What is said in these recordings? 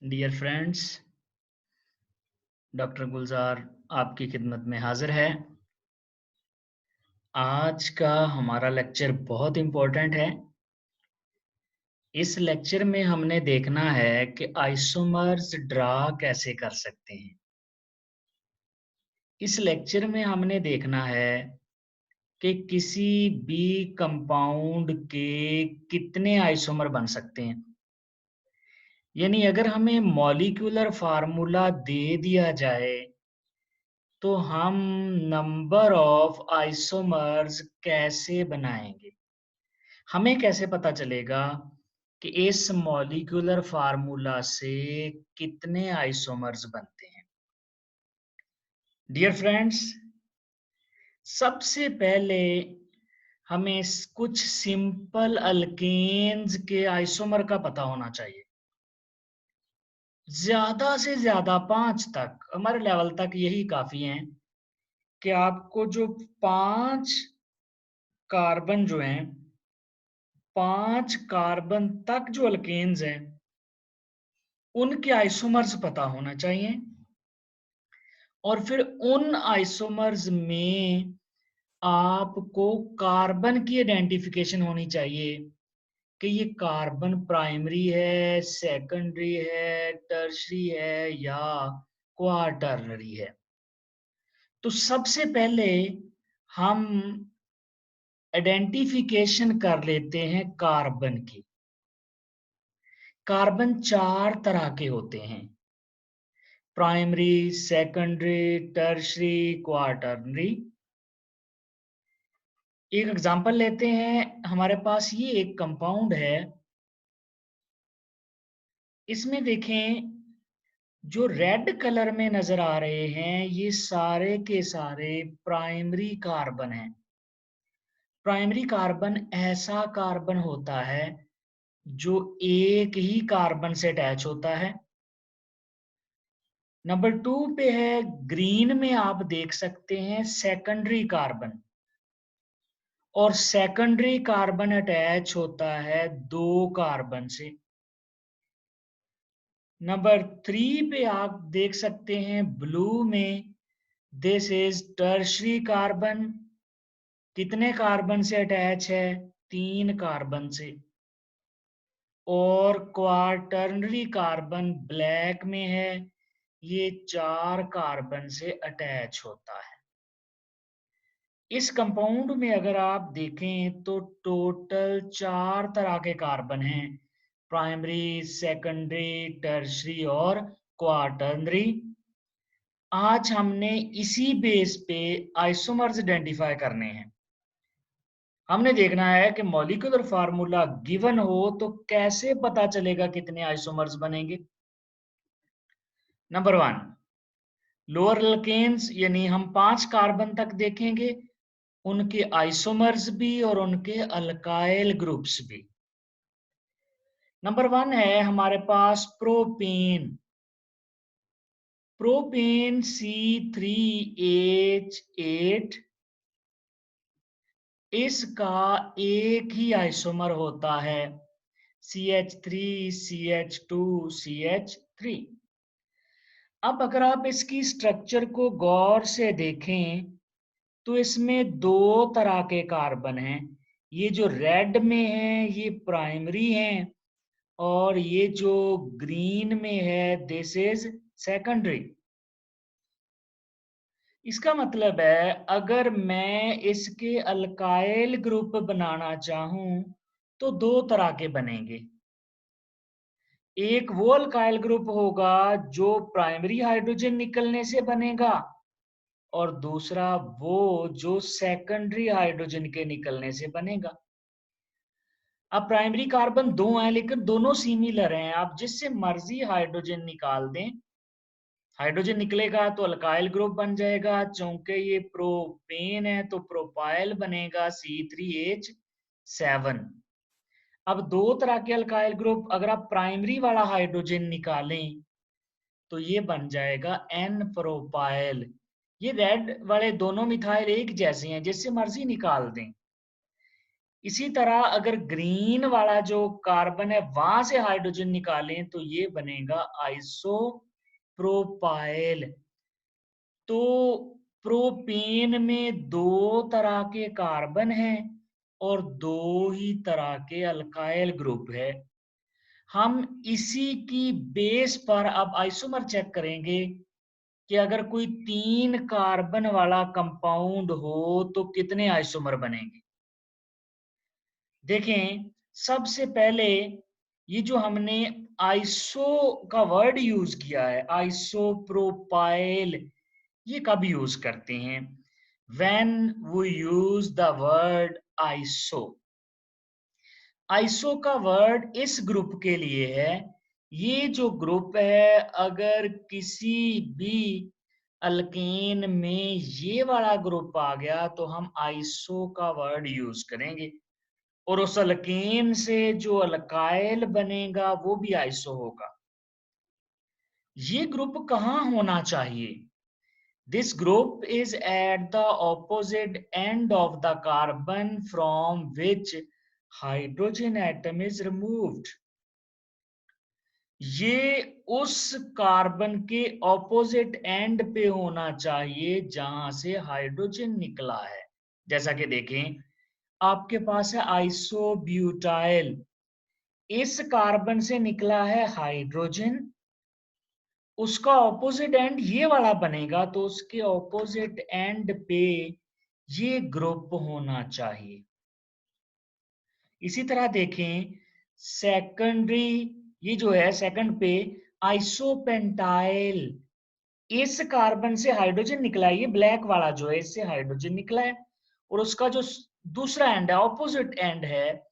Dear friends, doctor गुलजार आपकी खिदमत में हाजिर है। आज का हमारा लेक्चर बहुत इम्पोर्टेंट है। इस लेक्चर में हमने देखना है कि आइसोमर्स ड्रा कैसे कर सकते हैं। इस लेक्चर में हमने देखना है कि किसी भी कंपाउंड के कितने आइसोमर बन सकते हैं। यानी अगर हमें मॉलिक्यूलर फार्मूला दे दिया जाए तो हम नंबर ऑफ आइसोमर्स कैसे बनाएंगे? हमें कैसे पता चलेगा कि इस मॉलिक्यूलर फार्मूला से कितने आइसोमर्स बनते हैं? डियर फ्रेंड्स, सबसे पहले हमें कुछ सिंपल अल्केन्स के आइसोमर का पता होना चाहिए। ज्यादा से ज्यादा 5 तक, हमारे लेवल तक यही काफी है कि आपको जो 5 कार्बन जो हैं 5 कार्बन तक जो अल्केन्स हैं, उनके आइसोमर्स पता होना चाहिए और फिर उन आइसोमर्स में आपको कार्बन की आइडेंटिफिकेशन होनी चाहिए कि ये कार्बन प्राइमरी है, सेकेंडरी है, टर्शरी है या क्वाटरनरी है। तो सबसे पहले हम आइडेंटिफिकेशन कर लेते हैं कार्बन की। कार्बन 4 तरह के होते हैं: प्राइमरी, सेकेंडरी, टर्शरी, क्वाटरनरी। एक एग्जांपल लेते हैं, हमारे पास ये एक कंपाउंड है। इसमें देखें, जो रेड कलर में नजर आ रहे हैं ये सारे के सारे प्राइमरी कार्बन हैं। प्राइमरी कार्बन ऐसा कार्बन होता है जो एक ही कार्बन से अटैच होता है। नंबर 2 पे है, ग्रीन में आप देख सकते हैं सेकेंडरी कार्बन, और सेकेंडरी कार्बन अटैच होता है 2 कार्बन से। नंबर 3 पे आप देख सकते हैं ब्लू में, दिस इज टर्शरी कार्बन। कितने कार्बन से अटैच है? 3 कार्बन से। और क्वार्टरनरी कार्बन ब्लैक में है, ये 4 कार्बन से अटैच होता है। इस कंपाउंड में अगर आप देखें तो टोटल 4 तरह के कार्बन हैं: प्राइमरी, सेकेंडरी, टर्शरी और क्वाटरनरी। आज हमने इसी बेस पे आइसोमर्स आइडेंटिफाई करने हैं। हमने देखना है कि मॉलिक्यूलर फार्मूला गिवन हो तो कैसे पता चलेगा कितने आइसोमर्स बनेंगे। नंबर 1, लोअर अल्केन्स, यानी हम 5 कार्बन तक देखेंगे, उनके आइसोमर्स भी और उनके अल्काइल ग्रुप्स भी। नंबर 1 है हमारे पास प्रोपेन। प्रोपेन C3H8, इसका एक ही आइसोमर होता है CH3CH2CH3। अब अगर आप इसकी स्ट्रक्चर को गौर से देखें तो इसमें 2 तरह के कार्बन हैं। ये जो रेड में है ये प्राइमरी हैं, और ये जो ग्रीन में है दिस इज सेकेंडरी। इसका मतलब है अगर मैं इसके अल्काइल ग्रुप बनाना चाहूं तो 2 तरह के बनेंगे। एक वो अल्काइल ग्रुप होगा जो प्राइमरी हाइड्रोजन निकलने से बनेगा, और दूसरा वो जो सेकेंडरी हाइड्रोजन के निकलने से बनेगा। अब प्राइमरी कार्बन 2 हैं लेकिन दोनों सिमिलर हैं, आप जिससे मर्जी हाइड्रोजन निकाल दें, हाइड्रोजन निकलेगा तो अल्काइल ग्रुप बन जाएगा। चूंकि ये प्रोपेन है तो प्रोपाइल बनेगा C3H7। अब 2 तरह के अल्काइल ग्रुप, अगर आप प्राइमरी वाला हाइड्रोजन निकालें तो ये बन जाएगा N प्रोपाइल। ये रेड वाले दोनों मिथाइल एक जैसे हैं, जिससे मर्जी निकाल दें। इसी तरह अगर ग्रीन वाला जो कार्बन है वहां से हाइड्रोजन निकालें तो ये बनेगा आइसोप्रोपाइल। तो प्रोपेन में दो तरह के कार्बन हैं और दो ही तरह के अल्काइल ग्रुप है। हम इसी की बेस पर अब आइसोमर चेक करेंगे कि अगर कोई 3 कार्बन वाला कंपाउंड हो तो कितने आइसोमर बनेंगे। देखें, सबसे पहले ये जो हमने आइसो का वर्ड यूज किया है, आइसोप्रोपाइल, ये कब यूज करते हैं? When we use the word iso. Iso का वर्ड इस ग्रुप के लिए है, ये जो ग्रुप है अगर किसी भी अल्केन में ये वाला ग्रुप आ गया तो हम आइसो का वर्ड यूज करेंगे और उस अल्केन से जो अल्काइल बनेगा वो भी आइसो होगा। ये ग्रुप कहाँ होना चाहिए? This group is at the opposite end of the carbon from which hydrogen atom is removed. ये उस कार्बन के ऑपोजिट एंड पे होना चाहिए जहां से हाइड्रोजन निकला है। जैसा कि देखें, आपके पास है आइसोब्यूटाइल, इस कार्बन से निकला है हाइड्रोजन, उसका ऑपोजिट एंड ये वाला बनेगा तो उसके ऑपोजिट एंड पे ये ग्रुप होना चाहिए। इसी तरह देखें, सेकेंडरी, ये जो है सेकंड पे आइसोपेंटाइल, इस कार्बन से हाइड्रोजन निकला है, ये ब्लैक वाला जो है इससे हाइड्रोजन निकला है और उसका जो दूसरा एंड है, ऑपोजिट एंड है,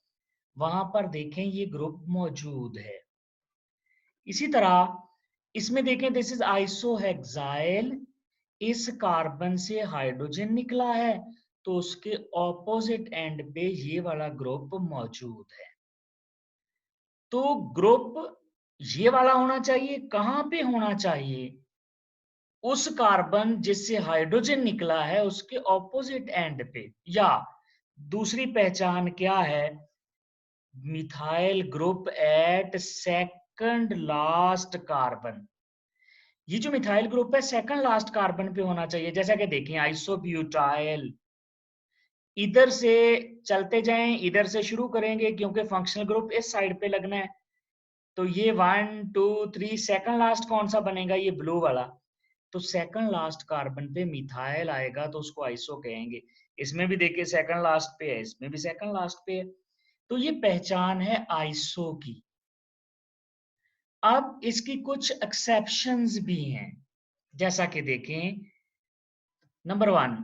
वहां पर देखें ये ग्रुप मौजूद है। इसी तरह इसमें देखें, दिस इज आइसोहेक्साइल, इस कार्बन से हाइड्रोजन निकला है तो उसके ऑपोजिट एंड पे ये वाला ग्रुप मौजूद है। तो ग्रुप ये वाला होना चाहिए, कहां पे होना चाहिए? उस कार्बन जिससे हाइड्रोजन निकला है उसके ऑपोजिट एंड पे। या दूसरी पहचान क्या है? Methyl group at second last carbon. ये जो मिथाइल ग्रुप है सेकंड लास्ट कार्बन पे होना चाहिए। जैसा कि देखें, आइसोब्यूटाइल, इधर से चलते जाएं, इधर से शुरू करेंगे क्योंकि फंक्शनल ग्रुप इस साइड पे लगना है। तो ये 1 2 3, सेकंड लास्ट कौन सा बनेगा? ये ब्लू वाला। तो सेकंड लास्ट कार्बन पे मिथाइल आएगा तो उसको आइसो कहेंगे। इसमें भी देखिए सेकंड लास्ट पे है, इसमें भी सेकंड लास्ट पे है। तो ये पहचान है आइसो की। अब इसकी कुछ एक्सेप्शंस भी हैं, जैसा कि देखें, नंबर 1,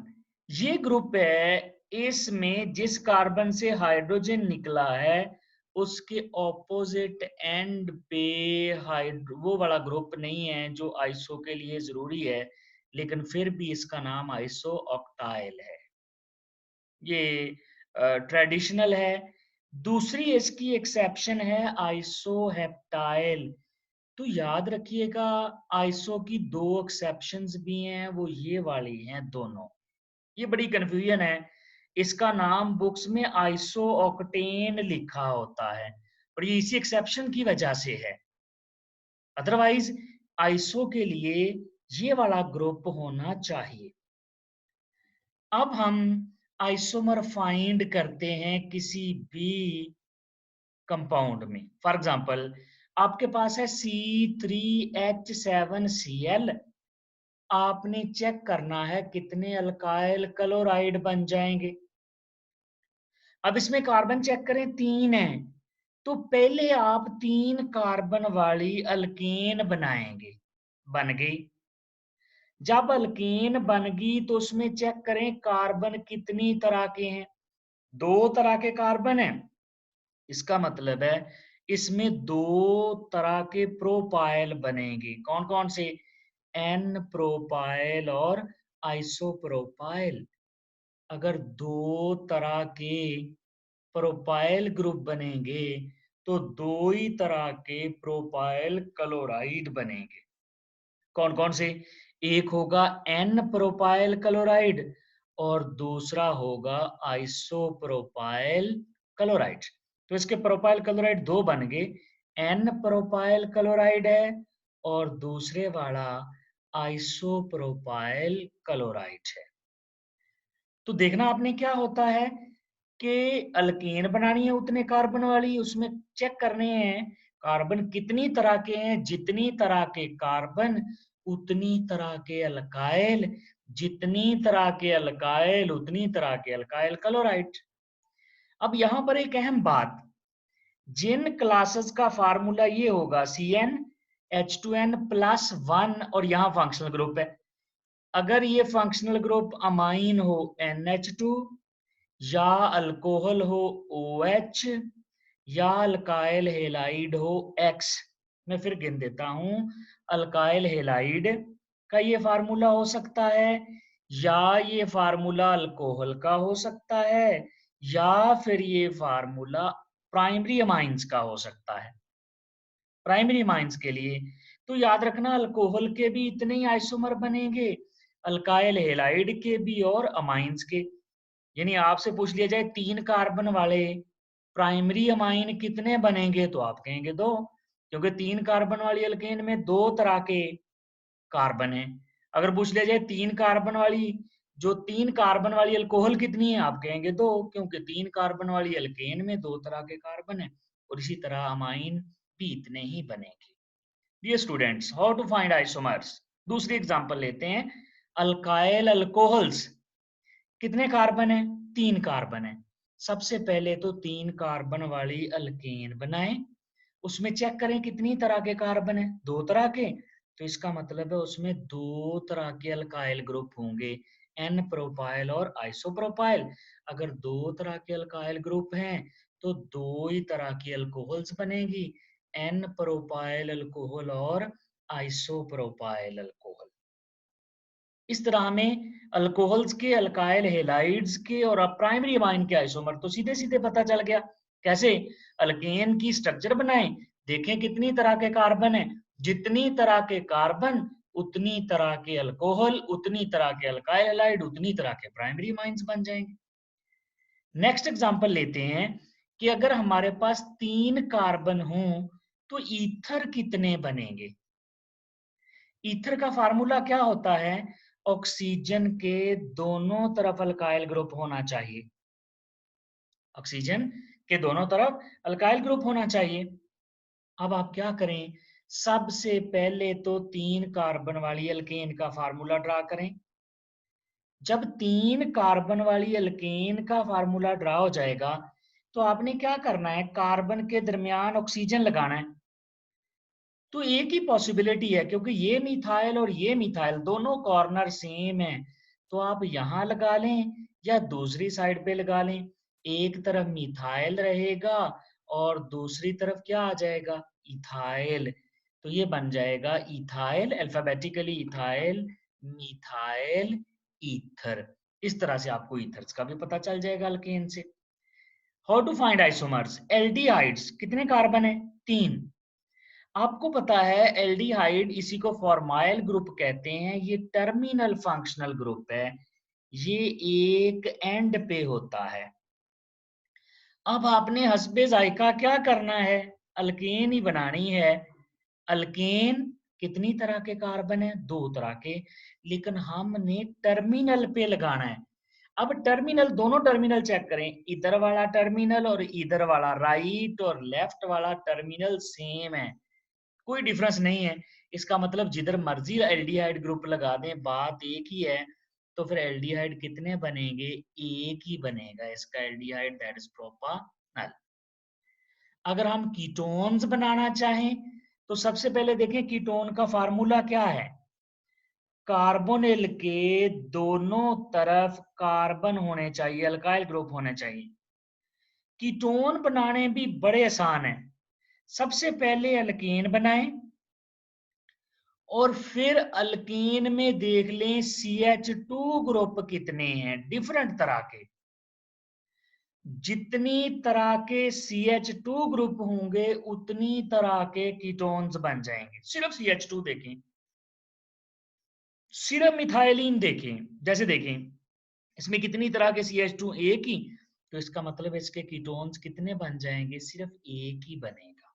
ये ग्रुप है, इसमें जिस कार्बन से हाइड्रोजन निकला है उसके ऑपोजिट एंड पे हाइड्रो वो वाला ग्रुप नहीं है जो आइसो के लिए जरूरी है, लेकिन फिर भी इसका नाम आइसो ऑक्टाइल है। ये ट्रेडिशनल है। दूसरी इसकी एक्सेप्शन है आइसो हेप्टाइल। तो याद रखिएगा, आइसो की दो एक्सेप्शंस भी हैं, वो ये वाली हैं दोनों। ये बड़ी कंफ्यूजन है, इसका नाम बुक्स में आइसो ऑक्टेन लिखा होता है और ये इसी एक्सेप्शन की वजह से है। अदरवाइज आइसो के लिए ये वाला ग्रुप होना चाहिए। अब हम आइसोमर फाइंड करते हैं किसी भी कंपाउंड में। फॉर एग्जांपल, आपके पास है C3H7Cl, आपने चेक करना है कितने अल्काइल क्लोराइड बन जाएंगे। अब इसमें कार्बन चेक करें, 3 है, तो पहले आप 3 कार्बन वाली अल्केन बनाएंगे। बन गई। जब अल्केन बन गई तो उसमें चेक करें कार्बन कितनी तरह के हैं। 2 तरह के कार्बन हैं, इसका मतलब है इसमें 2 तरह के प्रोपाइल बनेंगे। कौन कौन से? एन प्रोपाइल और आइसोप्रोपाइल। अगर 2 तरह के प्रोपाइल ग्रुप बनेंगे तो 2 ही तरह के प्रोपाइल क्लोराइड बनेंगे। कौन कौन से? एक होगा एन प्रोपाइल क्लोराइड और दूसरा होगा आइसोप्रोपाइल क्लोराइड। तो इसके प्रोपाइल क्लोराइड 2 बन गए, N प्रोपाइल क्लोराइड है और दूसरे वाला आइसोप्रोपाइल क्लोराइड है। तो देखना आपने क्या होता है कि अल्केन बनानी है उतने कार्बन वाली, उसमें चेक करने हैं कार्बन कितनी तरह के हैं, जितनी तरह के कार्बन उतनी तरह के अल्काइल, जितनी तरह के अल्काइल उतनी तरह के अल्काइल क्लोराइड। अब यहां पर एक अहम बात, जिन क्लासेस का फार्मूला ये होगा CnH2n+1 और यहाँ फंक्शनल ग्रुप है, अगर ये फंक्शनल ग्रुप अमाइन हो NH2 या अल्कोहल हो OH या अल्काइल हेलाइड हो X, मैं फिर गिन देता हूं, अल्काइल हेलाइड का ये फार्मूला हो सकता है, या ये फार्मूला अल्कोहल का हो सकता है, या फिर ये फार्मूला प्राइमरी अमाइंस का हो सकता है। प्राइमरी अमाइंस के लिए तो याद रखना अल्कोहल के भी इतने ही आइसोमर बनेंगे, अल्काइल हेलाइड के भी और अमाइंस के। यानी आपसे पूछ लिया जाए 3 कार्बन वाले प्राइमरी अमाइन कितने बनेंगे तो आप कहेंगे 2, क्योंकि 3 कार्बन वाली अल्केन में 2 तरह के कार्बन है। अगर पूछ लिया जाए 3 कार्बन वाली, जो 3 कार्बन वाली अल्कोहल कितनी है, आप कहेंगे 2, क्योंकि 3 कार्बन वाली अल्केन में 2 तरह के कार्बन है और इसी तरह अमाइन भी इतने ही बनेंगे। Dear students, how to find isomers. दूसरी एग्जांपल लेते हैं, अल्काइल अल्कोहल्स। कितने कार्बन है? 3 कार्बन है। सबसे पहले तो 3 कार्बन वाली अल्केन बनाएं, उसमें चेक करें कितनी तरह के कार्बन है, 2 तरह के, तो इसका मतलब है उसमें 2 तरह के अल्काइल ग्रुप होंगे, N प्रोपाइल और आइसोप्रोपाइल। अगर 2 तरह के अल्काइल ग्रुप हैं तो 2 ही तरह की अल्कोहल्स बनेगी, N प्रोपाइल अल्कोहल और आइसोप्रोपाइल अल्कोहल। इस तरह हमें अल्कोहल्स के, अल्काइल हेलाइड्स के और प्राइमरी अमाइन के आइसोमर तो सीधे सीधे पता चल गया। कैसे? अल्केन की स्ट्रक्चर बनाएं, देखें कितनी तरह के कार्बन है, जितनी तरह के कार्बन उतनी तरह के अल्कोहल, उतनी तरह के अल्काइल हेलाइड, उतनी तरह के प्राइमरी अमाइंस बन जाएंगे। नेक्स्ट एग्जांपल लेते हैं कि अगर हमारे पास 3 कार्बन हो तो ईथर कितने बनेंगे। ईथर का फार्मूला क्या होता है? ऑक्सीजन के दोनों तरफ अल्काइल ग्रुप होना चाहिए, ऑक्सीजन के दोनों तरफ अल्काइल ग्रुप होना चाहिए। अब आप क्या करें, सबसे पहले तो 3 कार्बन वाली अल्केन का फार्मूला ड्रा करें। जब 3 कार्बन वाली अल्केन का फार्मूला ड्रा हो जाएगा तो आपने क्या करना है, कार्बन के दरमियान ऑक्सीजन लगाना है। तो एक ही पॉसिबिलिटी है, क्योंकि ये मिथाइल और ये मिथाइल दोनों कॉर्नर सेम है, तो आप यहां लगा लें या दूसरी साइड पे लगा लें। एक तरफ मिथाइल रहेगा और दूसरी तरफ क्या आ जाएगा, इथाइल। तो ये बन जाएगा ethyl, alphabetically ethyl, methyl, ether. इस तरह से आपको ईथर्स का भी पता चल जाएगा अल्केन से। How to find isomers. Aldehydes कितने कार्बन है? 3। आपको पता है एल्डिहाइड इसी को फॉर्माइल ग्रुप कहते हैं, ये टर्मिनल फंक्शनल ग्रुप है, ये एक एंड पे होता है। अब आपने हस्बे जायका क्या करना है, अल्केन ही बनानी है। अल्केन कितनी तरह के कार्बन है? 2 तरह के, लेकिन हमने टर्मिनल पे लगाना है। अब टर्मिनल, दोनों टर्मिनल चेक करें, इधर वाला टर्मिनल और इधर वाला, राइट और लेफ्ट वाला टर्मिनल सेम है, कोई डिफरेंस नहीं है। इसका मतलब जिधर मर्जी एल्डिहाइड ग्रुप लगा दें बात एक ही है। तो फिर एल्डिहाइड कितने बनेंगे? एक ही बनेगा इसका एल्डिहाइड, दैट इज प्रोपानल। अगर हम कीटोन्स बनाना चाहें तो सबसे पहले देखें कीटोन का फार्मूला क्या है। कार्बोनिल के दोनों तरफ कार्बन होने चाहिए, अल्काइल ग्रुप होने चाहिए। कीटोन बनाने भी बड़े आसान है। सबसे पहले अल्केन बनाएं और फिर अल्कीन में देख लें CH2 ग्रुप कितने हैं, डिफरेंट तरह के। जितनी तरह के CH2 ग्रुप होंगे उतनी तरह के कीटोन्स बन जाएंगे। सिर्फ CH2 देखें, सिर्फ मिथाइलिन देखें, जैसे देखें इसमें कितनी तरह के CH2, एक ही, तो इसका मतलब है इसके कीटोन्स कितने बन जाएंगे, सिर्फ एक ही बनेगा।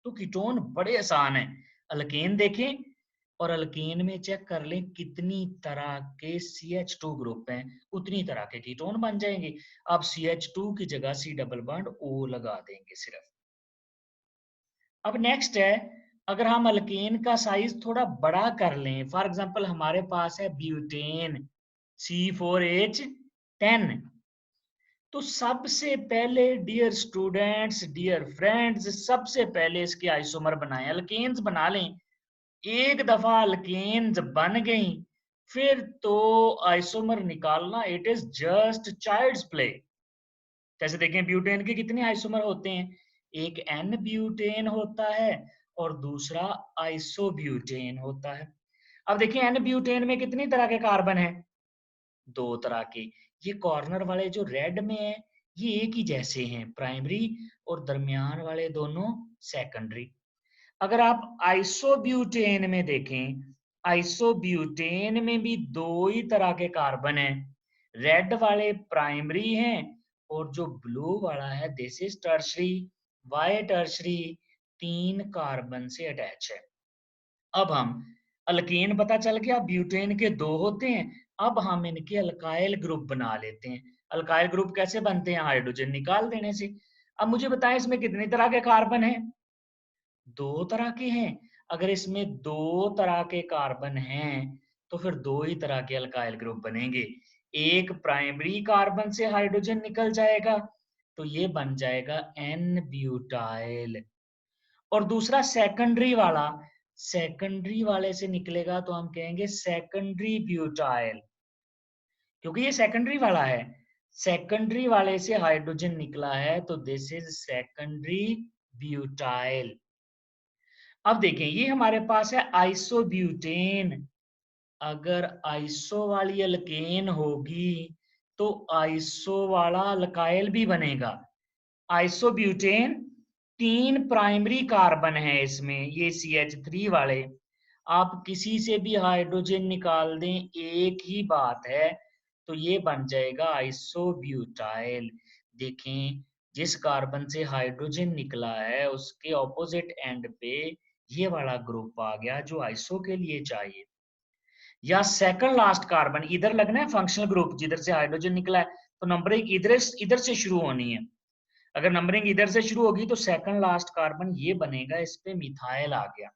तो कीटोन बड़े आसान है। अल्केन देखें और अल्केन में चेक कर लें कितनी तरह के CH2 ग्रुप हैं, उतनी तरह के कीटोन बन जाएंगे। अब CH2 की जगह C डबल बॉन्ड O लगा देंगे सिर्फ। अब नेक्स्ट है, अगर हम अल्केन का साइज थोड़ा बड़ा कर लें, फॉर एग्जांपल हमारे पास है ब्यूटेन C4H10, तो सबसे पहले डियर स्टूडेंट्स, डियर फ्रेंड्स, सबसे पहले इसके आइसोमर बनाएं, अल्केन्स बना लें। एक दफा अल्केन्स बन गई फिर तो आइसोमर निकालना it is just child's play. जैसे देखें ब्यूटेन के कितने आइसोमर होते हैं, एक एन ब्यूटेन होता है और दूसरा आइसोब्यूटेन होता है। अब देखिए एन ब्यूटेन में कितनी तरह के कार्बन है, दो तरह के। ये कॉर्नर वाले जो रेड में है ये एक ही जैसे हैं, प्राइमरी, और दरमियान वाले दोनों सेकेंडरी। अगर आप आइसोब्यूटेन में देखें, आइसोब्यूटेन में भी दो ही तरह के कार्बन हैं, रेड वाले प्राइमरी हैं और जो ब्लू वाला है this is tertiary, why tertiary, 3 carbon से अटैच है। अब हम अल्केन पता चल गया, ब्यूटेन के 2 होते हैं। अब हम इनके अल्काइल ग्रुप बना लेते हैं। अल्काइल ग्रुप कैसे बनते हैं, हाइड्रोजन निकाल देने से। अब मुझे बताएं इसमें कितनी तरह के कार्बन हैं, 2 तरह के हैं। अगर इसमें 2 तरह के कार्बन हैं तो फिर 2 ही तरह के अल्काइल ग्रुप बनेंगे। एक प्राइमरी कार्बन से हाइड्रोजन निकल जाएगा तो ये बन जाएगा एन ब्यूटाइल, और दूसरा सेकेंडरी वाला, सेकेंडरी वाले से निकलेगा तो हम कहेंगे सेकेंडरी ब्यूटाइल, क्योंकि ये सेकेंडरी वाला है। सेकेंडरी वाले से हाइड्रोजन निकला है तो दिस इज सेकेंडरी ब्यूटाइल। अब देखें ये हमारे पास है आइसोब्यूटेन। अगर आइसो वाली अल्केन होगी तो आइसो वाला अल्काइल भी बनेगा। आइसोब्यूटेन 3 प्राइमरी कार्बन है इसमें, ये CH3 वाले। आप किसी से भी हाइड्रोजन निकाल दें एक ही बात है, तो ये बन जाएगा आइसोब्यूटाइल। देखें जिस कार्बन से हाइड्रोजन निकला है उसके ऑपोजिट एंड पे ये वाला ग्रुप आ गया जो आइसो के लिए चाहिए। या सेकंड लास्ट कार्बन इधर लगना है, फंक्शनल ग्रुप जिधर से हाइड्रोजन निकला है तो नंबरिंग इधर से शुरू होनी है। अगर नंबरिंग इधर से शुरू होगी तो सेकंड लास्ट कार्बन ये बनेगा, इस पे मिथाइल आ गया।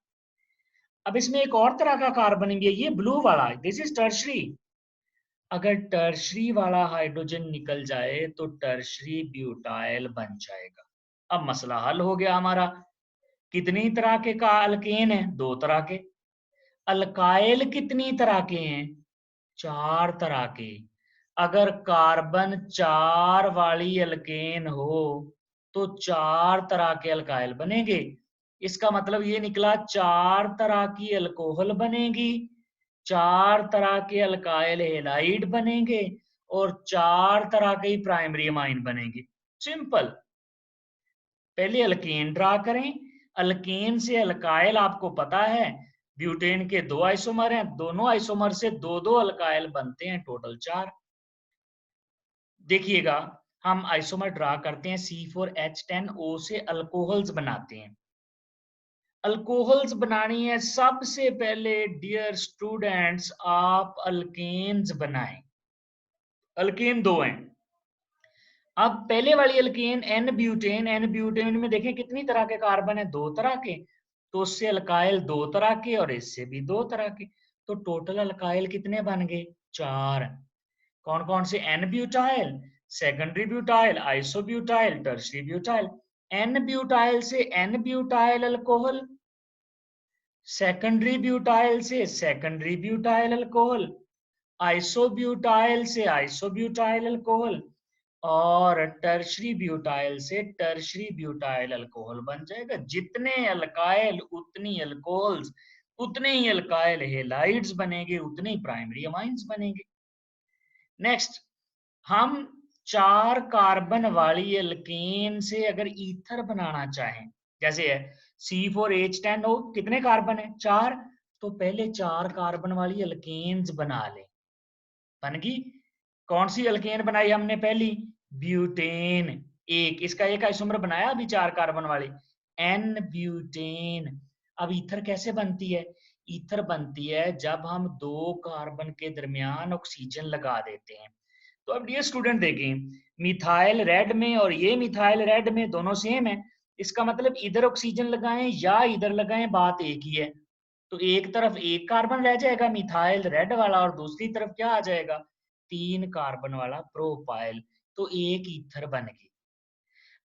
अब इसमें एक और तरह का कार्बन भी है, ये ब्लू वाला, दिस इज टर्शरी। अगर टर्शरी वाला हाइड्रोजन निकल जाए तो टर्शरी ब्यूटाइल बन जाएगा। अब मसला हल हो गया हमारा। कितनी तरह के का अल्केन है, 2 तरह के। अल्काइल कितनी तरह के हैं, 4 तरह के। अगर कार्बन 4 वाली अल्केन हो तो 4 तरह के अल्काइल बनेंगे। इसका मतलब ये निकला 4 तरह की अल्कोहल बनेगी, 4 तरह के अल्काइल हेलाइड बनेंगे और 4 तरह के ही प्राइमरी अमाइन बनेंगे। सिंपल। पहले अल्केन ड्रा करें, अल्केन से अल्काइल आपको पता है, ब्यूटेन के 2 आइसोमर हैं, दोनों आइसोमर से 2-2 अल्काइल बनते हैं, टोटल 4। देखिएगा हम आइसोमर ड्रा करते हैं, C4H10O से अल्कोहल्स बनाते हैं। अल्कोहल्स बनानी है सबसे पहले डियर स्टूडेंट्स आप अल्केन्स बनाएं। अल्केन 2 हैं। अब पहले वाली alkane n butane, n butane में देखें कितनी तरह के कार्बन है, 2 तरह के। तो उससे अल्काइल 2 तरह के और इससे भी 2 तरह के, तो टोटल अल्काइल कितने बन गए, 4। कौन कौन से, n butyl, secondary butyl, isobutyl, tertiary butyl. N butyl से n butyl alcohol, secondary butyl से सेकेंडरी ब्यूटाइल अल्कोहल, आइसोब्यूटाइल से आइसोब्यूटाइल अल्कोहल, और टर्शरी ब्यूटाइल से टर्शरी ब्यूटाइल अल्कोहल बन जाएगा। जितने अल्काइल उतनी अल्कोहल्स, उतने ही अल्काइल हेलाइड्स बनेंगे, उतने ही प्राइमरी अमाइंस बनेंगे। नेक्स्ट, हम 4 कार्बन वाली अल्केन से अगर ईथर बनाना चाहें, जैसे है C4H10O, कितने कार्बन है, 4, तो पहले 4 कार्बन वाली अल्केन्स बना लें। बन गई। कौन सी अल्केन बनाई हमने, पहली ब्यूटेन एक, इसका एक आइसोमर बनाया अभी 4 कार्बन वाली, एन ब्यूटेन। अब ईथर कैसे बनती है? ईथर बनती है जब हम 2 कार्बन के दरमियान ऑक्सीजन लगा देते हैं। तो अब डियर स्टूडेंट देखें, मिथाइल रेड में और ये मिथाइल रेड में दोनों सेम है। इसका मतलब इधर ऑक्सीजन लगाएं या इधर लगाएं, बात एक ही है। तो एक तरफ एक कार्बन रह जाएगा मिथाइल रेड वाला, और दूसरी तरफ क्या आ जाएगा? 3 कार्बन वाला प्रोपाइल। तो एक ईथर बन गई।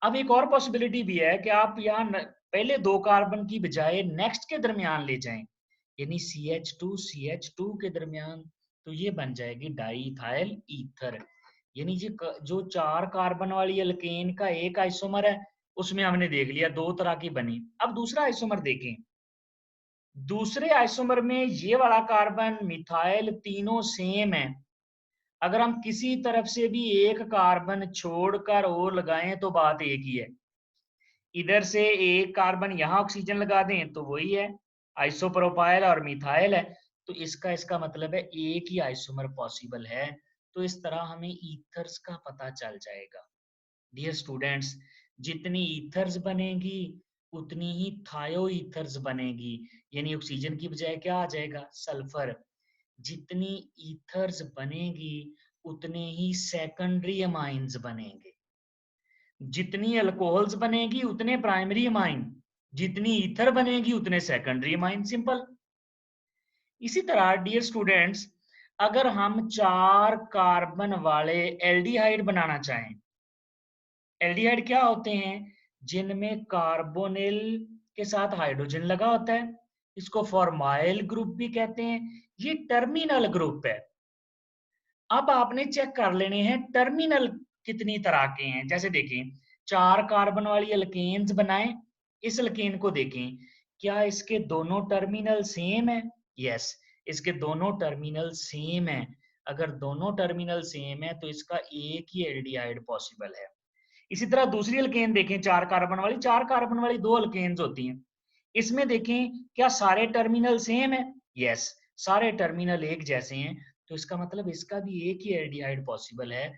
अब एक और पॉसिबिलिटी भी है कि आप यहाँ पहले 2 कार्बन की बजाय नेक्स्ट के दरमियान ले जाएं, यानी CH2 के दरमियान, तो ये बन जाएगी डाईइथाइल ईथर। यानी जो 4 कार्बन वाली अल्केन का एक आइसोमर है, उसमें हमने देख लिया 2 तरह की बनी। अब दूसरा आइसोमर देखें। दूसरे आइसोमर में ये वाला कार्बन मिथाइल तीनों सेम है। अगर हम किसी तरफ से भी एक कार्बन छोड़कर और लगाएं तो बात एक ही है। इधर से एक कार्बन यहाँ ऑक्सीजन लगा दें तो वही है, आइसोप्रोपाइल और मिथाइल है। तो इसका मतलब है एक ही आइसोमर पॉसिबल है। तो इस तरह हमें ईथर्स का पता चल जाएगा। डियर स्टूडेंट्स, जितनी ईथर्स बनेगी उतनी ही थायो ईथर्स बनेगी, यानी ऑक्सीजन की बजाय क्या आ जाएगा? सल्फर। जितनी ईथर्स बनेगी उतने ही सेकेंडरी अमाइंस बनेंगे। जितनी अल्कोहल्स बनेगी उतने प्राइमरी अमाइन, जितनी ईथर बनेगी उतने सेकेंडरी अमाइन। सिंपल। इसी तरह डियर स्टूडेंट्स, अगर हम 4 कार्बन वाले एल्डिहाइड बनाना चाहें, एल्डिहाइड क्या होते हैं? जिनमें कार्बोनिल के साथ हाइड्रोजन लगा होता है। इसको फॉर्माइल ग्रुप भी कहते हैं। ये टर्मिनल ग्रुप है। अब आपने चेक कर लेने हैं टर्मिनल कितनी तरह के हैं। जैसे देखें, 4 कार्बन वाली अल्केन्स बनाएं। इस अल्केन को देखें, क्या इसके दोनों टर्मिनल सेम है? यस, इसके दोनों टर्मिनल सेम है। अगर दोनों टर्मिनल सेम है तो इसका एक ही एल्डिहाइड पॉसिबल है। इसी तरह दूसरी अल्केन देखें, 4 कार्बन वाली, 4 कार्बन वाली 2 अल्केन्स होती हैं। इसमें देखें, क्या सारे टर्मिनल सेम है? यस, सारे टर्मिनल एक जैसे हैं। तो इसका मतलब इसका भी एक ही एल्डिहाइड पॉसिबल है।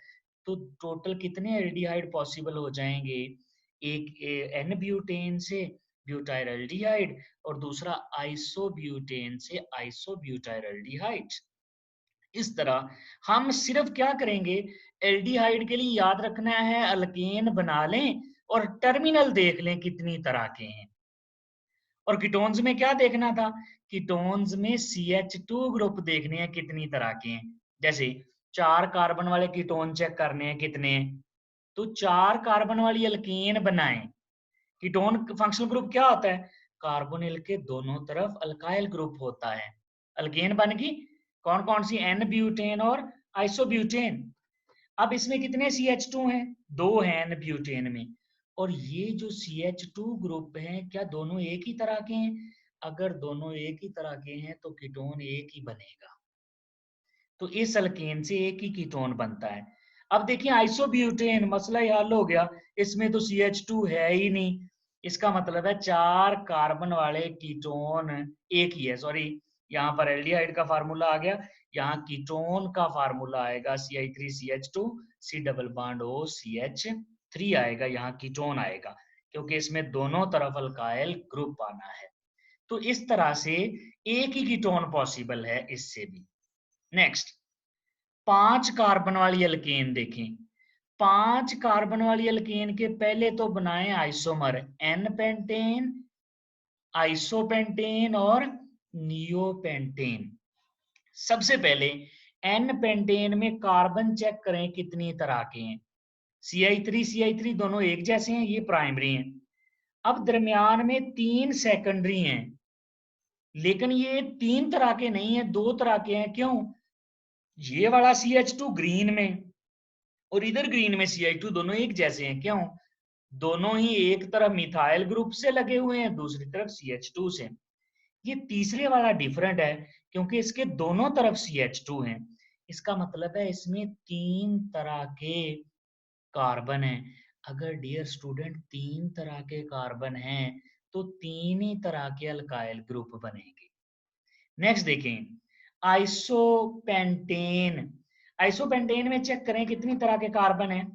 तो टोटल कितने एल्डिहाइड पॉसिबल हो जाएंगे? एक एन ब्यूटेन से ब्यूटाइल एल्डिहाइड, और दूसरा आइसोब्यूटेन से आइसोब्यूटाइल एल्डिहाइड। इस तरह हम सिर्फ क्या करेंगे, एल्डिहाइड के लिए याद रखना है अल्केन बना लें और टर्मिनल देख लें कितनी तरह के हैं। और कीटोन्स में क्या देखना था? कीटोन्स में CH2 ग्रुप देखने हैं कितनी तरह के हैं। जैसे 4 कार्बन वाले कीटोन चेक करने हैं कितने हैं। तो 4 कार्बन वाली अल्केन बनाएं। कीटोन फंक्शनल ग्रुप क्या होता है? कार्बोनिल के दोनों तरफ अल्काइल ग्रुप होता है। अल्केन बन गई कौन कौन सी? एन ब्यूटेन और आइसोब्यूटेन। अब इसमें कितने CH2 हैं? 2 हैं एन ब्यूटेन में। और ये जो CH2 ग्रुप हैं, क्या दोनों एक ही तरह के हैं? अगर दोनों एक ही तरह के हैं तो कीटोन एक ही बनेगा। तो इस अल्केन से एक ही कीटोन बनता है। अब देखिए आइसोब्यूटेन, मसला ही हल हो गया। इसमें तो CH2 है ही नहीं। इसका मतलब है 4 कार्बन वाले कीटोन एक ही है। सॉरी, यहाँ पर एल्डिहाइड का फार्मूला आ गया, यहाँ कीटोन का फार्मूला आएगा CH3CH2 C double bond OCH3 आएगा, यहाँ कीटोन आएगा, क्योंकि इसमें दोनों तरफ अल्काइल ग्रुप आना है। तो इस तरह से एक ही कीटोन पॉसिबल है इससे भी। नेक्स्ट, 5 कार्बन वाली अल्केन देखें। 5 कार्बन वाली अल्केन के पहले तो बनाए आइसोमर, एन पेंटेन, आइसोपेंटेन और नियोपेंटेन। सबसे पहले एन पेंटेन में कार्बन चेक करें कितनी तरह के हैं। CH3 दोनों एक जैसे हैं, ये प्राइमरी हैं। अब दरमियान में 3 सेकेंडरी हैं, लेकिन ये 3 तरह के नहीं है, 2 तरह के हैं। क्यों? ये वाला CH2 ग्रीन में और इधर ग्रीन में CH2, दोनों एक जैसे हैं। क्यों? दोनों ही एक तरफ मिथाइल ग्रुप से लगे हुए हैं, दूसरी तरफ CH2 से। ये तीसरे वाला डिफरेंट है क्योंकि इसके दोनों तरफ CH2 हैं। इसका मतलब है इसमें 3 तरह के कार्बन है। अगर डियर स्टूडेंट 3 तरह के कार्बन हैं तो 3 ही तरह के अल्काइल ग्रुप बनेंगे। नेक्स्ट देखें, आइसोपेंटेन। आइसोपेंटेन में चेक करें कितनी तरह के कार्बन है।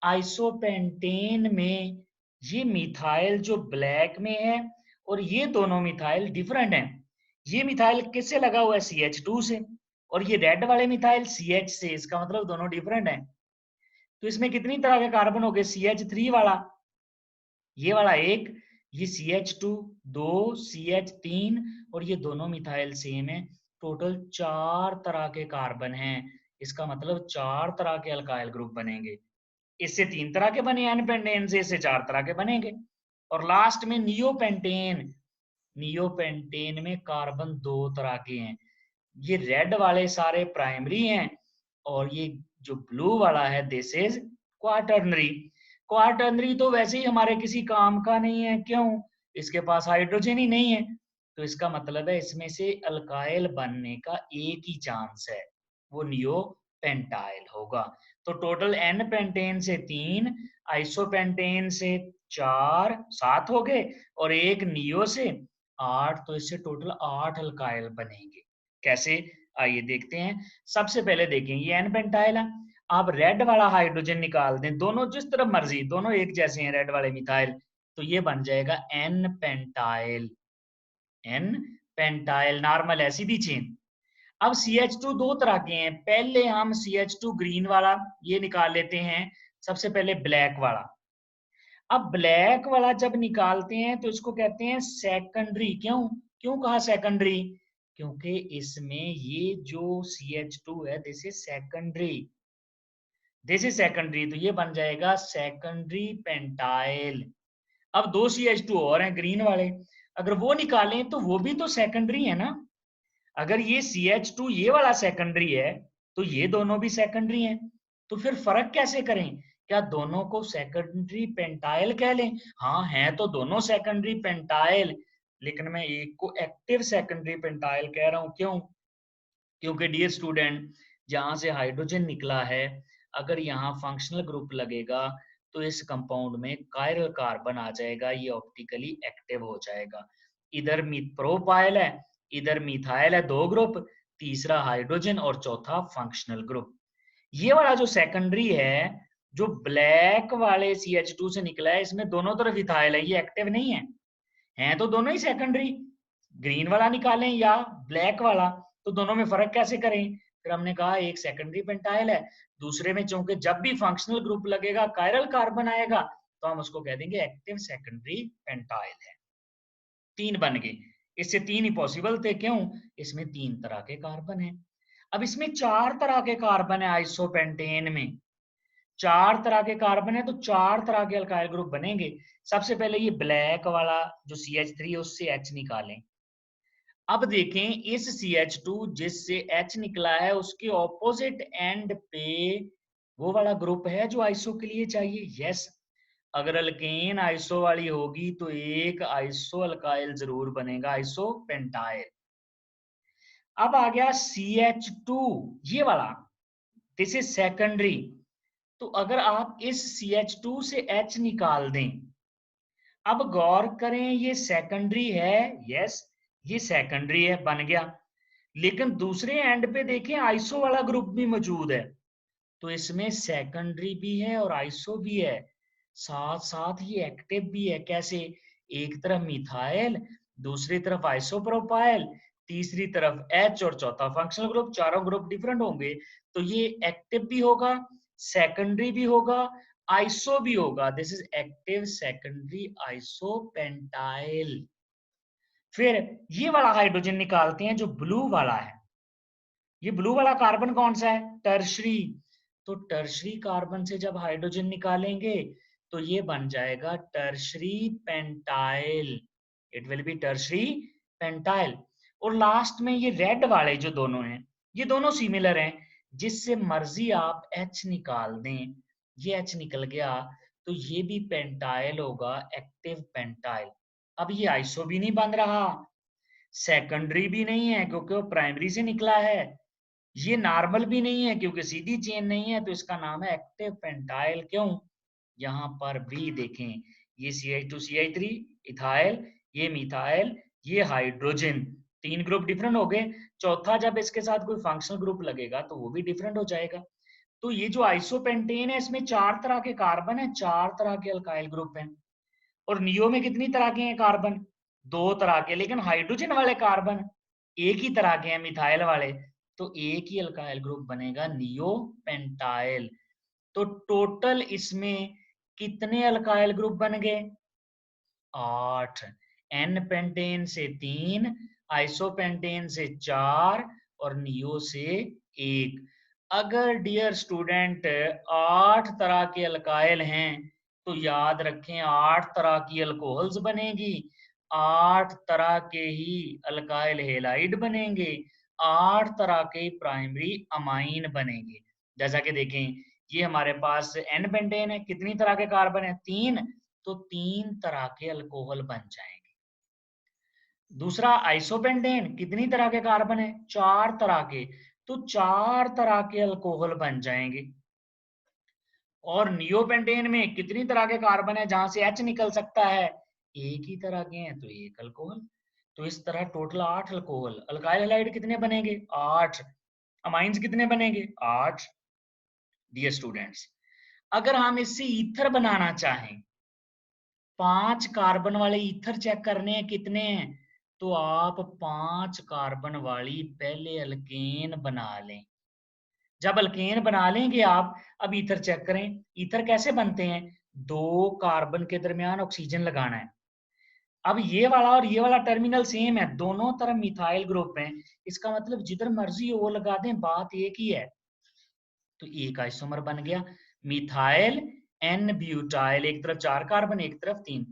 आइसोपेंटेन में ये मिथाइल जो ब्लैक में है और ये दोनों मिथाइल डिफरेंट हैं। ये मिथाइल किससे लगा हुआ है? CH2 से, और ये रेड वाले मिथाइल CH से। इसका मतलब दोनों डिफरेंट हैं। तो इसमें कितनी तरह के कार्बन हो गए? CH3 वाला, ये वाला एक, ये CH2 दो, CH3, और ये दोनों मिथाइल सेम है। टोटल 4 तरह के कार्बन हैं। इसका मतलब 4 तरह के अल्काइल ग्रुप बनेंगे। इससे 3 तरह के बने एन पेंटेन से, इससे 4 तरह के बनेंगे। और लास्ट में नियोपेंटेन। नियोपेंटेन में कार्बन 2 तरह के हैं। ये रेड वाले सारे प्राइमरी हैं और ये जो ब्लू वाला है दिस इज क्वाटर्नरी। क्वाटर्नरी तो वैसे ही हमारे किसी काम का नहीं है। क्यों? इसके पास हाइड्रोजन ही नहीं है। तो इसका मतलब है इसमें से अल्काइल बनने का एक ही चांस है, वो नियो पेंटाइल होगा। तो टोटल एन पेंटेन से 3, आइसोपेंटेन से 4, 7 हो गए, और एक नियो से 8। तो इससे टोटल 8 अल्काइल बनेंगे। कैसे? आइए देखते हैं। सबसे पहले देखें, ये एन पेंटाइल है। आप रेड वाला हाइड्रोजन निकाल दें, दोनों जिस तरफ मर्जी, दोनों एक जैसे हैं रेड वाले मिथाइल, तो ये बन जाएगा n pentyl. N pentyl normal है, सीधी चेन। अब CH2 दो तरह के हैं। पहले हम CH2 ग्रीन वाला ये निकाल लेते हैं, सबसे पहले ब्लैक वाला। अब ब्लैक वाला जब निकालते हैं तो इसको कहते हैं सेकेंडरी। क्यों? क्यों कहा सेकेंडरी? क्योंकि इसमें ये जो CH2 है this is secondary. This is secondary, तो ये बन जाएगा सेकेंडरी पेंटाइल। अब 2 CH2 और हैं ग्रीन वाले, अगर वो निकालें तो वो भी तो सेकेंडरी है ना। अगर ये CH2 ये वाला सेकेंडरी है तो ये दोनों भी सेकेंडरी हैं। तो फिर फर्क कैसे करें? क्या दोनों को सेकेंडरी पेंटाइल कह लें? हाँ, हैं तो दोनों सेकेंडरी पेंटाइल, लेकिन मैं एक को एक्टिव सेकेंडरी पेंटाइल कह रहा हूं। क्यों? क्योंकि डियर स्टूडेंट, जहां से हाइड्रोजन निकला है, अगर यहाँ फंक्शनल ग्रुप लगेगा तो इस कंपाउंड में कायरल कार्बन आ जाएगा, ये ऑप्टिकली एक्टिव हो जाएगा। इधर प्रोपाइल है, इधर मिथाइल है, 2 ग्रुप, तीसरा हाइड्रोजन और चौथा फंक्शनल ग्रुप। ये वाला जो सेकेंडरी है, जो ब्लैक वाले CH2 से निकला है, इसमें दोनों तरफ इथाइल है, ये एक्टिव नहीं है। हैं तो दोनों ही सेकेंडरी, ग्रीन वाला निकालें या ब्लैक वाला, तो दोनों में फर्क कैसे करें? फिर हमने कहा एक सेकेंडरी पेंटाइल है, दूसरे में चूंकि जब भी फंक्शनल ग्रुप लगेगा कायरल कार्बन आएगा, तो हम उसको कह देंगे एक्टिव सेकेंडरी पेंटाइल है। 3 बन गए। इससे 3 ही पॉसिबल थे। क्यों? इसमें 3 तरह के कार्बन है। अब इसमें 4 तरह के कार्बन है। आइसोपेंटेन में 4 तरह के कार्बन है, तो 4 तरह के अल्काइल ग्रुप बनेंगे। सबसे पहले ये ब्लैक वाला जो CH3 है उससे H निकालें। अब देखें, इस CH2 जिससे H निकला है उसके ऑपोजिट एंड पे वो वाला ग्रुप है जो आइसो के लिए चाहिए। यस, अगर अल्केन आइसो वाली होगी तो एक आइसो अल्काइल जरूर बनेगा, आइसो पेंटाइल। अब आ गया CH2 ये वाला, दिस इज सेकेंडरी। तो अगर आप इस CH2 से H निकाल दें, अब गौर करें ये सेकेंडरी है। यस, ये सेकेंडरी है, बन गया। लेकिन दूसरे एंड पे देखें आइसो वाला ग्रुप भी मौजूद है, तो इसमें सेकेंडरी भी है और आइसो भी है, साथ साथ ये एक्टिव भी है। कैसे? एक तरफ मिथाइल, दूसरी तरफ आइसोप्रोपाइल, तीसरी तरफ H और चौथा फंक्शनल ग्रुप, चारों ग्रुप डिफरेंट होंगे, तो ये एक्टिव भी होगा, सेकेंडरी भी होगा, आइसो भी होगा। This is active secondary isopentyl. फिर ये वाला हाइड्रोजन निकालते हैं जो ब्लू वाला है। ये ब्लू वाला कार्बन कौन सा है? टर्शरी। तो टर्शरी कार्बन से जब हाइड्रोजन निकालेंगे तो ये बन जाएगा tertiary pentyl. It will be tertiary pentyl. और लास्ट में ये रेड वाले जो दोनों हैं, ये दोनों सिमिलर हैं, जिससे मर्जी आप H निकाल दें। ये H निकल गया तो ये भी पेंटाइल होगा, एक्टिव पेंटाइल। अब ये आइसो भी नहीं बन रहा, सेकेंडरी भी नहीं है क्योंकि वो प्राइमरी से निकला है, ये नॉर्मल भी नहीं है क्योंकि सीधी चेन नहीं है, तो इसका नाम है एक्टिव पेंटाइल। क्यों? यहाँ पर भी देखें, ये CH2 CH3 इथाइल, ये मिथाइल, ये हाइड्रोजन, 3 ग्रुप डिफरेंट हो गए। चौथा जब इसके साथ कोई फंक्शनल ग्रुप लगेगा तो वो भी डिफरेंट हो जाएगा। तो ये जो आइसोपेंटेन है इसमें 4 तरह के कार्बन है, 4 तरह के अल्काइल ग्रुप हैं। और नियो में कितनी तरह के हैं कार्बन? 2 तरह के, लेकिन हाइड्रोजन वाले कार्बन एक ही तरह के हैं, मिथाइल वाले। तो एक ही अल्काइल ग्रुप बनेगा, नियो पेंटाइल। तो टोटल इसमें कितने अल्काइल ग्रुप बन गए? 8। एन पेंटेन से 3, आइसोपेंटेन से 4 और नियो से 1। अगर डियर स्टूडेंट 8 तरह के अल्काइल हैं तो याद रखें 8 तरह की अल्कोहल्स बनेगी, 8 तरह के ही अल्काइल हेलाइड बनेंगे, 8 तरह के प्राइमरी अमाइन बनेंगे। जैसा कि देखें ये हमारे पास एन पेंटेन है, कितनी तरह के कार्बन है? 3, तो 3 तरह के अल्कोहल बन जाएंगे। दूसरा आइसोपेंटेन, कितनी तरह के कार्बन है? 4 तरह के, तो 4 तरह के अल्कोहल बन जाएंगे। और नियोपेंटेन में कितनी तरह के कार्बन है जहां से एच निकल सकता है? एक ही तरह के हैं, तो एक अल्कोहल। तो इस तरह टोटल 8 अल्कोहल। अल्काइल हैलाइड कितने बनेंगे? 8। अमाइंस कितने बनेंगे? 8। डियर स्टूडेंट्स, अगर हम इससे ईथर बनाना चाहें, 5 कार्बन वाले ईथर चेक करने हैं कितने हैं, तो आप 5 कार्बन वाली पहले अल्केन बना लें। जब अल्केन बना लेंगे आप, अब ईथर चेक करें। ईथर कैसे बनते हैं? 2 कार्बन के दरमियान ऑक्सीजन लगाना है। अब ये वाला और ये वाला टर्मिनल सेम है, दोनों तरफ मिथाइल ग्रुप है। इसका मतलब जिधर मर्जी वो लगा दें, बात एक ही है। तो एक आइसोमर बन गया, मिथाइल एन ब्यूटाइल। एक तरफ 4 कार्बन, एक तरफ 3।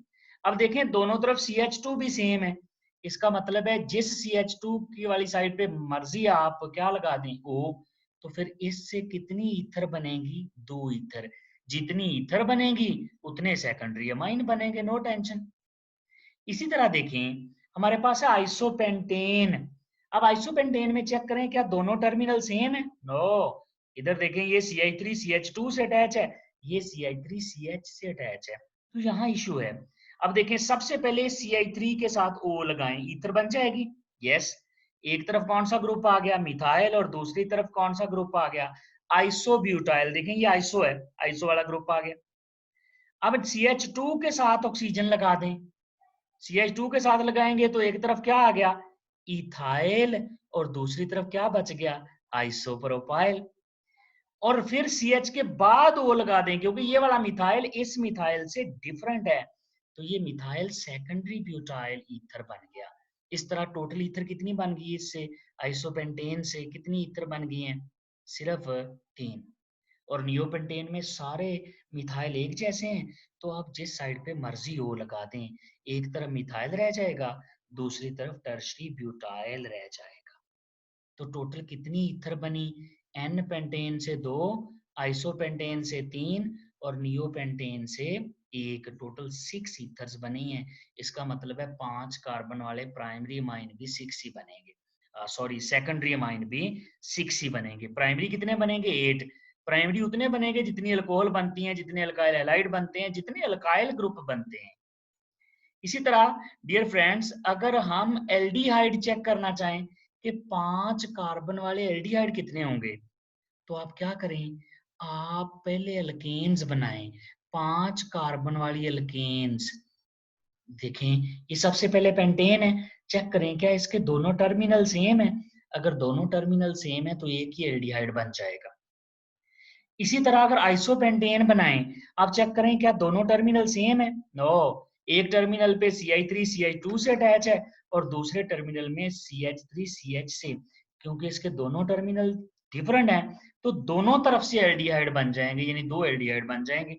अब देखें दोनों तरफ CH2 भी सेम है। इसका मतलब है जिस CH2 की वाली साइड पे मर्जी आप क्या लगा दें, O, तो फिर इससे कितनी ईथर बनेगी? 2 ईथर। जितनी ईथर बनेगी उतने सेकेंडरी अमाइन बनेंगे, नो टेंशन। इसी तरह देखें हमारे पास है आइसोपेंटेन। अब आइसोपेंटेन में चेक करें क्या दोनों टर्मिनल सेम है? नो। इधर देखें ये CH3 CH2 से अटैच है, ये CH3 CH से अटैच है, तो यहाँ इशू है। अब देखें सबसे पहले CH3 के साथ O लगाएं, ईथर बन जाएगी। यस। एक तरफ कौन सा ग्रुप आ गया? मिथाइल। और दूसरी तरफ कौन सा ग्रुप आ गया? आइसोब्यूटाइल। देखें ये आइसो है, आइसो वाला ग्रुप आ गया। अब CH2 के साथ ऑक्सीजन लगा दें। CH2 के साथ लगाएंगे तो एक तरफ क्या आ गया? इथाइल। और दूसरी तरफ क्या बच गया? आइसोप्रोपाइल। और फिर CH के बाद वो लगा दें, क्योंकि ये वाला मिथाइल इस मिथाइल से डिफरेंट है, तो ये मिथाइल सेकेंडरी ब्यूटाइल ईथर बन गया। इस तरह टोटल ईथर कितनी बन गई? इससे आइसोपेंटेन से कितनी ईथर बन गई हैं? सिर्फ 3। और नियोपेंटेन में सारे मिथाइल एक जैसे हैं, तो आप जिस साइड पे मर्जी हो लगा दें, एक तरफ मिथाइल रह जाएगा, दूसरी तरफ टर्शरी ब्यूटाइल रह जाएगा। तो टोटल कितनी ईथर बनी? एन पेंटेन से 2, आइसोपेंटेन से 3 और नियोपेंटेन से 1। टोटल 6 ईथर्स बनी हैं। इसका मतलब है 5 कार्बन वाले प्राइमरी अमाइन भी 6 ही बनेंगे। सॉरी, सेकेंडरी अमाइन भी 6 ही बनेंगे। प्राइमरी कितने बनेंगे? 8। प्राइमरी उतने बनेंगे जितनी अल्कोहल बनती हैं, जितने अल्काइल हैलाइड बनते हैं, जितने अल्काइल ग्रुप बनते हैं। इसी तरह डियर फ्रेंड्स, अगर हम एल्डिहाइड चेक करना चाहें कि 5 कार्बन वाले एल्डिहाइड कितने होंगे, तो आप क्या करें? आप पहले अल्केन्स बनाएं, 5 कार्बन वाली अल्केन्स। देखें ये सबसे पहले पेंटेन है, चेक करें क्या इसके दोनों टर्मिनल सेम है। अगर दोनों टर्मिनल सेम है तो एक ही एल्डिहाइड बन जाएगा। इसी तरह अगर आइसोपेंटेन बनाएं, आप चेक करें क्या दोनों टर्मिनल सेम है? नो। एक टर्मिनल पे CH3 CH2 से अटैच है और दूसरे टर्मिनल में CH3 CH से। क्योंकि इसके दोनों टर्मिनल डिफरेंट हैं, तो दोनों तरफ से एल्डिहाइड बन जाएंगे, यानी 2 एल्डिहाइड बन जाएंगे।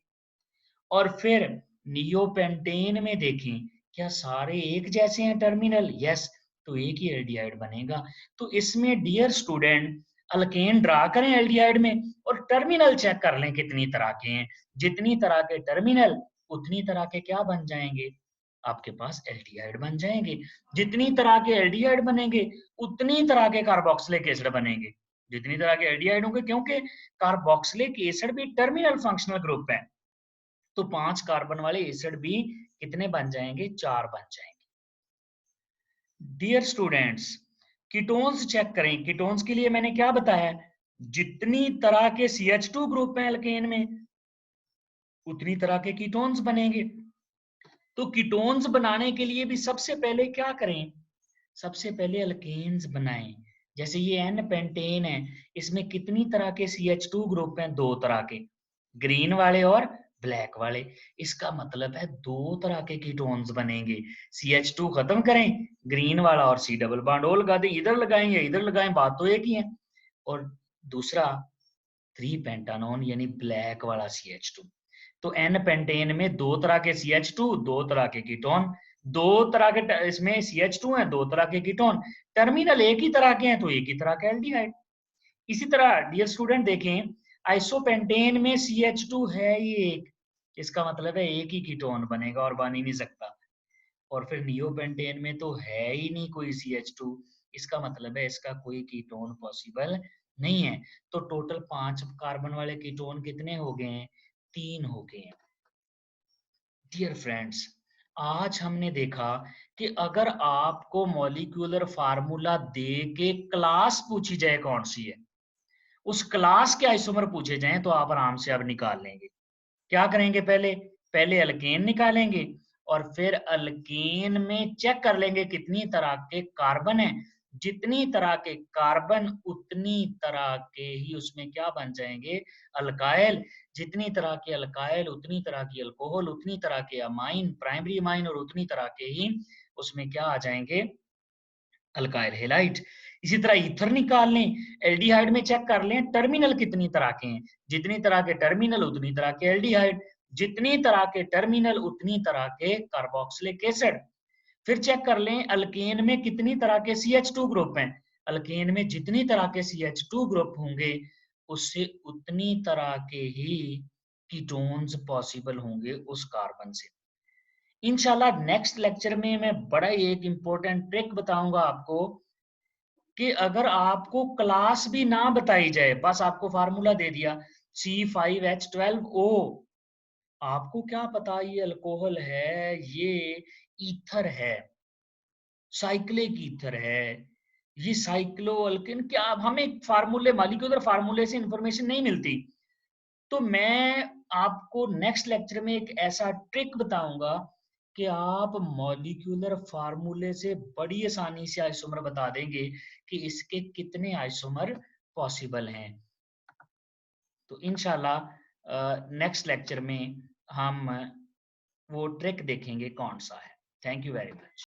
और फिर नियोपेंटेन में देखें क्या सारे एक जैसे हैं टर्मिनल? यस। तो एक ही एल्डिहाइड बनेगा। तो इसमें डियर स्टूडेंट अल्केन ड्रा करें एल्डिहाइड में और टर्मिनल चेक कर लें कितनी तरह के हैं। जितनी तरह के टर्मिनल उतनी तरह के क्या बन जाएंगे? आपके पास एल्डिहाइड बन जाएंगे। जितनी तरह के एल्डिहाइड बनेंगे उतनी तरह के कार्बोक्सिलिक एसिड बनेंगे। जितनी तरह के एल्डिहाइड होंगे, क्योंकि कार्बोक्सिलिक एसिड भी टर्मिनल फंक्शनल ग्रुप है, तो 5 कार्बन वाले एसिड भी कितने बन जाएंगे? 4 बन जाएंगे। डियर स्टूडेंट्स, कीटोन्स चेक करें। कीटोन्स के लिए मैंने क्या बताया? जितनी तरह के CH2 ग्रुप हैं अल्केन में, उतनी तरह के कीटोन्स बनेंगे। तो कीटोन्स बनाने के लिए भी सबसे पहले क्या करें? सबसे पहले अल्केन्स बनाएं। जैसे ये एन पेंटेन है, इसमें कितनी तरह के CH2 ग्रुप हैं? 2 तरह के, ग्रीन वाले और ब्लैक वाले। इसका मतलब है 2 तरह के कीटोन्स बनेंगे। CH2 खत्म करें, ग्रीन वाला और C डबल बॉन्ड ओ लगा दें, इधर लगाएं या इधर लगाएं, बात तो एक ही है। और दूसरा 3 पेंटानोन यानी ब्लैक वाला CH2। तो एन पेंटेन में 2 तरह के CH2, 2 तरह के कीटोन, 2 तरह के इसमें CH2 है, 2 तरह के कीटोन, टर्मिनल एक ही तरह के हैं तो एक ही तरह का एल्डिहाइड। इसी तरह डियर स्टूडेंट देखें, आइसोपेंटेन में CH2 है ही एक, इसका मतलब है एक ही कीटोन बनेगा और बन ही नहीं सकता। और फिर नियोपेंटेन में तो है ही नहीं कोई CH2, इसका मतलब है इसका कोई कीटोन पॉसिबल नहीं है। तो टोटल 5 कार्बन वाले कीटोन कितने हो गए हैं? 3 हो गए हैं। डियर फ्रेंड्स, आज हमने देखा कि अगर आपको मॉलिक्यूलर फार्मूला दे के क्लास पूछी जाए कौन सी है, उस क्लास के आइसोमर पूछे जाएं तो आप आराम से अब निकाल लेंगे। क्या करेंगे? पहले अल्केन निकालेंगे और फिर अल्केन में चेक कर लेंगे कितनी तरह के कार्बन है। जितनी तरह के कार्बन उतनी तरह के ही उसमें क्या बन जाएंगे? अल्काइल। जितनी तरह के अल्काइल उतनी तरह की अल्कोहल, उतनी तरह के अमाइन, प्राइमरी अमाइन, और उतनी तरह के ही उसमें क्या आ जाएंगे? Alkyl halide. इसी तरह ईथर निकाल लें, एल्डिहाइड में चेक कर लें टर्मिनल कितनी तरह के हैं। जितनी तरह के टर्मिनल उतनी तरह के एल्डिहाइड, जितनी तरह के टर्मिनल उतनी तरह के कार्बोक्सिलिक एसिड। फिर चेक कर लें अल्केन में कितनी तरह के CH2 ग्रुप हैं। अल्केन में जितनी तरह के CH2 ग्रुप होंगे उससे उतनी तरह के ही कीटोन्स पॉसिबल होंगे उस कार्बन से। इंशाल्लाह नेक्स्ट लेक्चर में मैं बड़ा ही एक इंपॉर्टेंट ट्रिक बताऊंगा आपको कि अगर आपको क्लास भी ना बताई जाए, बस आपको फार्मूला दे दिया C5H12O, आपको क्या पता ये अल्कोहल है, ये ईथर है, साइक्लिक ईथर है, ये साइक्लो अल्किन, क्या हमें फार्मूले मॉलिक्यूलर फार्मूले से इंफॉर्मेशन नहीं मिलती। तो मैं आपको नेक्स्ट लेक्चर में एक ऐसा ट्रिक बताऊंगा कि आप मॉलिक्यूलर फार्मूले से बड़ी आसानी से आइसोमर बता देंगे कि इसके कितने आइसोमर पॉसिबल हैं। तो इंशाल्लाह नेक्स्ट लेक्चर में हम वो ट्रिक देखेंगे कौन सा है। Thank you very much.